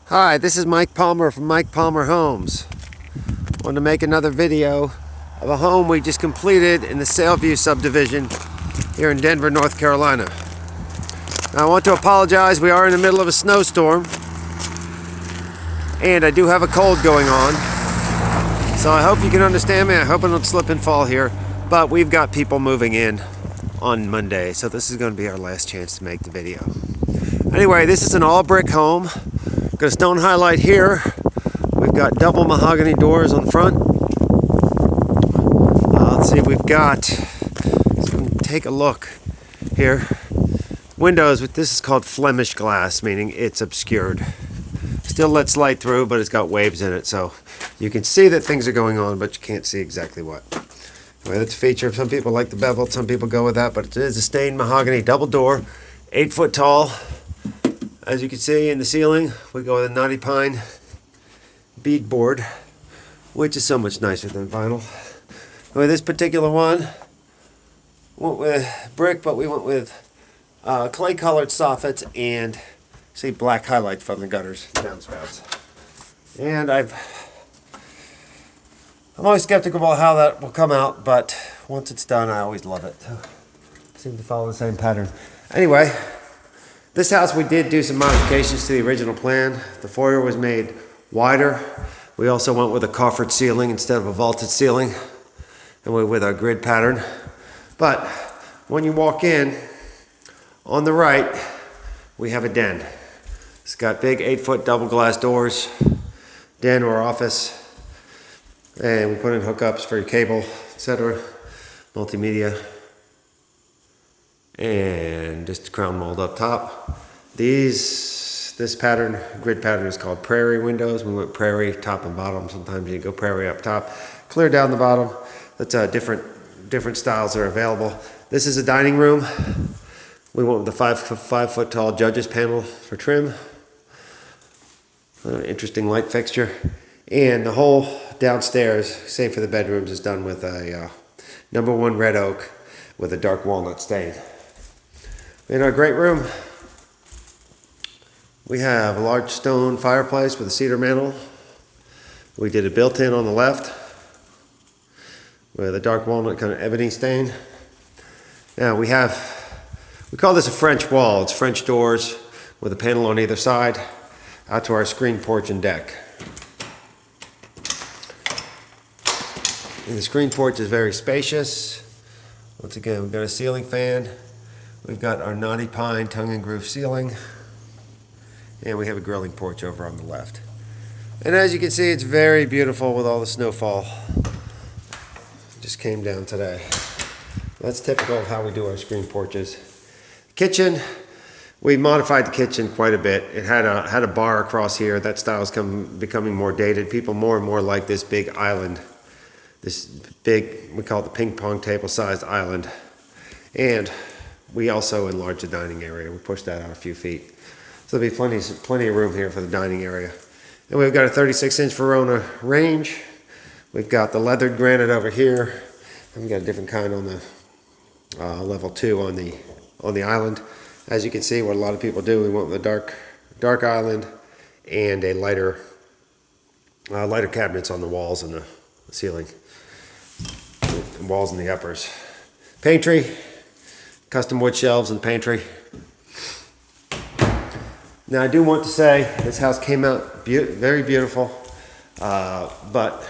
Hi, this is Mike Palmer from Mike Palmer Homes. Want to make another video of a home we just completed in the Sailview subdivision here in Denver, North Carolina. Now, I want to apologize, we are in the middle of a snowstorm and I do have a cold going on. So I hope you can understand me. I hope I don't slip and fall here, but we've got people moving in on Monday, so this is going to be our last chance to make the video. Anyway, this is an all brick home. Got a stone highlight here. We've got double mahogany doors on the front. Let's see, we've got, so take a look here. Windows, this is called Flemish Glass, meaning it's obscured. Still lets light through, but it's got waves in it, so you can see that things are going on, but you can't see exactly what. Anyway, that's a feature. Some people like the bevel, some people go with that, but it is a stained mahogany double door, 8 foot tall. As you can see in the ceiling, we go with a knotty pine bead board, which is so much nicer than vinyl. Anyway, this particular one went with brick, but we went with clay colored soffits and see black highlights from the gutters, downspouts. And I'm always skeptical about how that will come out, but once it's done, I always love it. Seem to follow the same pattern. Anyway, this house we did do some modifications to the original plan. The foyer was made wider. We also went with a coffered ceiling instead of a vaulted ceiling, and we with our grid pattern. But when you walk in, on the right, we have a den. It's got big 8 foot double glass doors, den or office, and we put in hookups for your cable, etc., multimedia, and just crown mold up top. This pattern, grid pattern, is called Prairie Windows. We went Prairie top and bottom. Sometimes you go Prairie up top, clear down the bottom. That's different styles are available. This is a dining room. We went with the 5 foot tall judges panel for trim. Interesting light fixture. And the whole downstairs, save for the bedrooms, is done with a #1 red oak with a dark walnut stain. In our great room, we have a large stone fireplace with a cedar mantel. We did a built-in on the left with a dark walnut kind of ebony stain. Now we call this a French wall. It's French doors with a panel on either side out to our screen porch and deck. And the screen porch is very spacious. Once again, we've got a ceiling fan. We've got our knotty pine tongue and groove ceiling. And we have a grilling porch over on the left. And as you can see, it's very beautiful with all the snowfall. Just came down today. That's typical of how we do our screen porches. Kitchen, we modified the kitchen quite a bit. It had a bar across here. That style is becoming more dated. People more and more like this big island. This big, we call it the ping pong table sized island. And we also enlarged the dining area. We pushed that out a few feet. So there'll be plenty of room here for the dining area. And we've got a 36-inch Verona range. We've got the leathered granite over here. And we've got a different kind on the level 2 on the island. As you can see, what a lot of people do, we went with a dark island and a lighter cabinets on the walls and the ceiling, the walls and the uppers. Pantry, custom wood shelves in the pantry. Now I do want to say this house came out very beautiful, but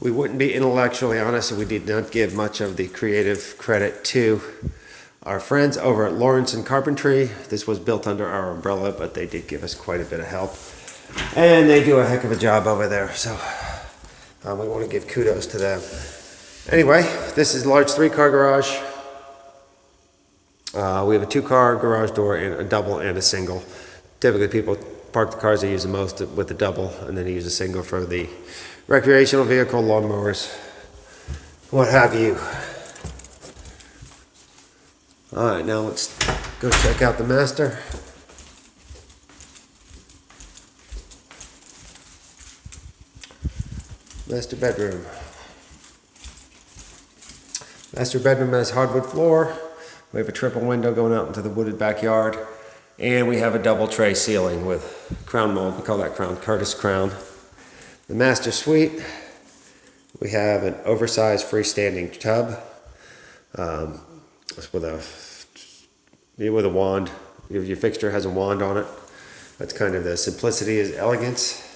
we wouldn't be intellectually honest if we did not give much of the creative credit to our friends over at Lawrence and Carpentry. This was built under our umbrella, but they did give us quite a bit of help. And they do a heck of a job over there, so we want to give kudos to them. Anyway, this is a large 3-car garage. We have a 2-car garage door and a double and a single. Typically people park the cars they use the most with the double, and then use a single for the recreational vehicle, lawnmowers, what have you. Alright, now let's go check out the master. Master bedroom. Master bedroom has hardwood floor. We have a triple window going out into the wooded backyard. And we have a double tray ceiling with crown mold. We call that crown Curtis crown. The master suite, we have an oversized freestanding tub with a wand. Your fixture has a wand on it. That's kind of the simplicity is elegance.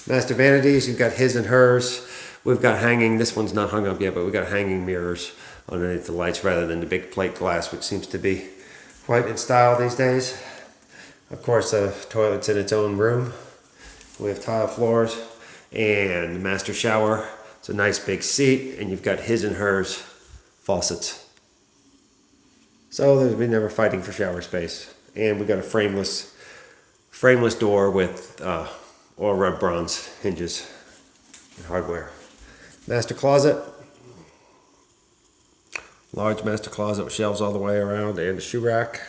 Master vanities, you've got his and hers. We've got hanging, this one's not hung up yet, but we've got hanging mirrors underneath the lights rather than the big plate glass, which seems to be quite in style these days. Of course, the toilet's in its own room. We have tile floors and the master shower. It's a nice big seat, and you've got his and hers faucets. So there's been never fighting for shower space. And we've got a frameless door with oil rub bronze hinges and hardware. Master closet. Large master closet with shelves all the way around and a shoe rack.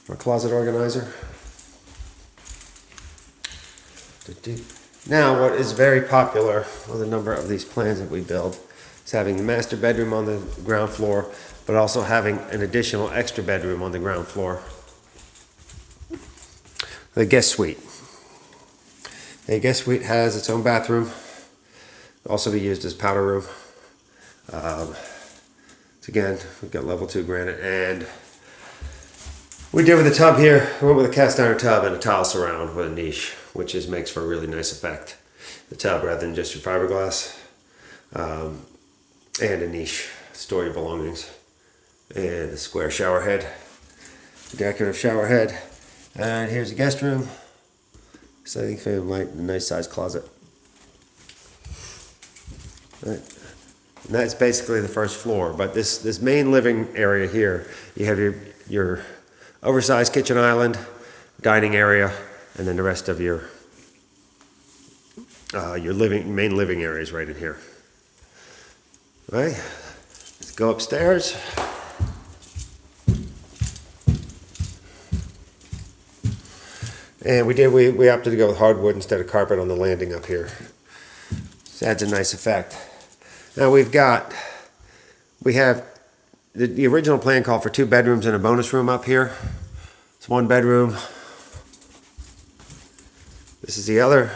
Our closet organizer. Now, what is very popular with a number of these plans that we build is having the master bedroom on the ground floor, but also having an additional extra bedroom on the ground floor. The guest suite. The guest suite has its own bathroom. It'll also be used as powder room. Again, we've got level 2 granite, and we did with the tub here, we went with a cast iron tub and a tile surround with a niche, which makes for a really nice effect. The tub rather than just your fiberglass, and a niche, store your belongings, and a square shower head, decorative shower head, and here's the guest room, ceiling fan light, and a nice sized closet. Right. And that's basically the first floor, but this main living area here, you have your oversized kitchen island, dining area, and then the rest of your main living areas right in here. All right, let's go upstairs. And we opted to go with hardwood instead of carpet on the landing up here. This adds a nice effect. Now we have the original plan called for 2 bedrooms and a bonus room up here. It's 1 bedroom. This is the other.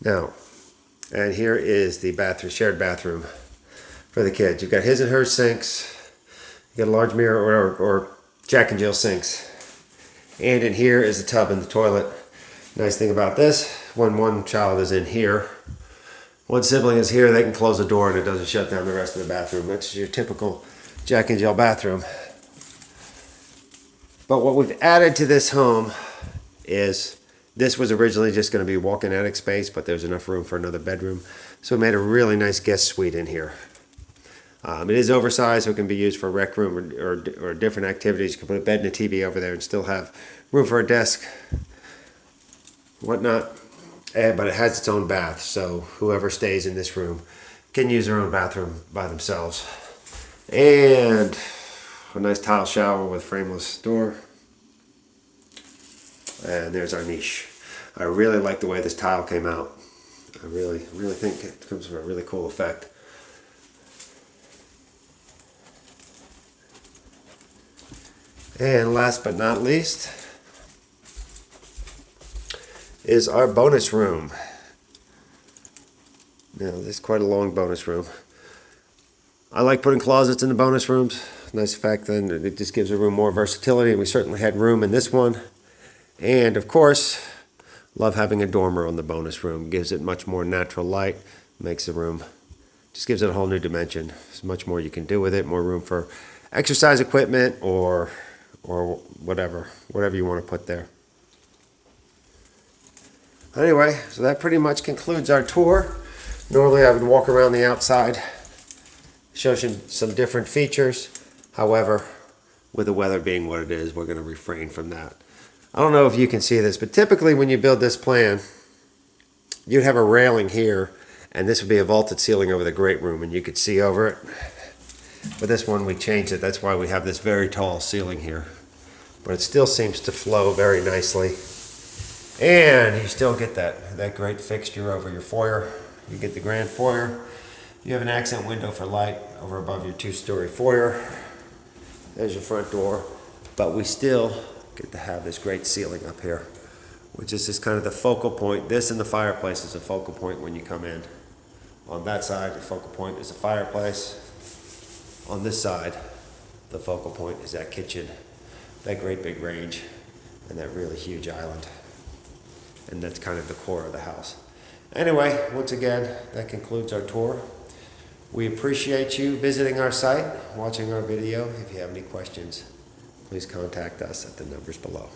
Now, and here is the bathroom, shared bathroom for the kids. You've got his and hers sinks. You got a large mirror or Jack and Jill sinks. And in here is the tub and the toilet. Nice thing about this, when one child is in here, one sibling is here, they can close the door and it doesn't shut down the rest of the bathroom. That's your typical Jack and Jill bathroom. But what we've added to this home is, this was originally just going to be walk-in attic space, but there's enough room for another bedroom. So we made a really nice guest suite in here. It is oversized, so it can be used for a rec room or different activities. You can put a bed and a TV over there and still have room for a desk, whatnot, but it has its own bath, so whoever stays in this room can use their own bathroom by themselves. And a nice tile shower with frameless door. And there's our niche. I really like the way this tile came out. I really think it comes with a really cool effect. And last but not least is our bonus room. Now, this is quite a long bonus room. I like putting closets in the bonus rooms. Nice fact, then it just gives a room more versatility, and we certainly had room in this one. And of course, love having a dormer on the bonus room. Gives it much more natural light, makes the room, just gives it a whole new dimension. There's much more you can do with it, more room for exercise equipment or whatever you want to put there. Anyway, so that pretty much concludes our tour. Normally I would walk around the outside, show you some different features. However, with the weather being what it is, we're going to refrain from that. I don't know if you can see this, but typically when you build this plan, you'd have a railing here, and this would be a vaulted ceiling over the great room, and you could see over it. But this one, we changed it. That's why we have this very tall ceiling here. But it still seems to flow very nicely. And you still get that great fixture over your foyer. You get the grand foyer. You have an accent window for light. over above your two-story foyer. There's your front door, but we still get to have this great ceiling up here, which is just kind of the focal point. This and the fireplace is a focal point when you come in. On that side, the focal point is the fireplace. On this side, the focal point is that kitchen, that great big range, and that really huge island. And that's kind of the core of the house. Anyway, once again, that concludes our tour. We appreciate you visiting our site, watching our video. If you have any questions, please contact us at the numbers below.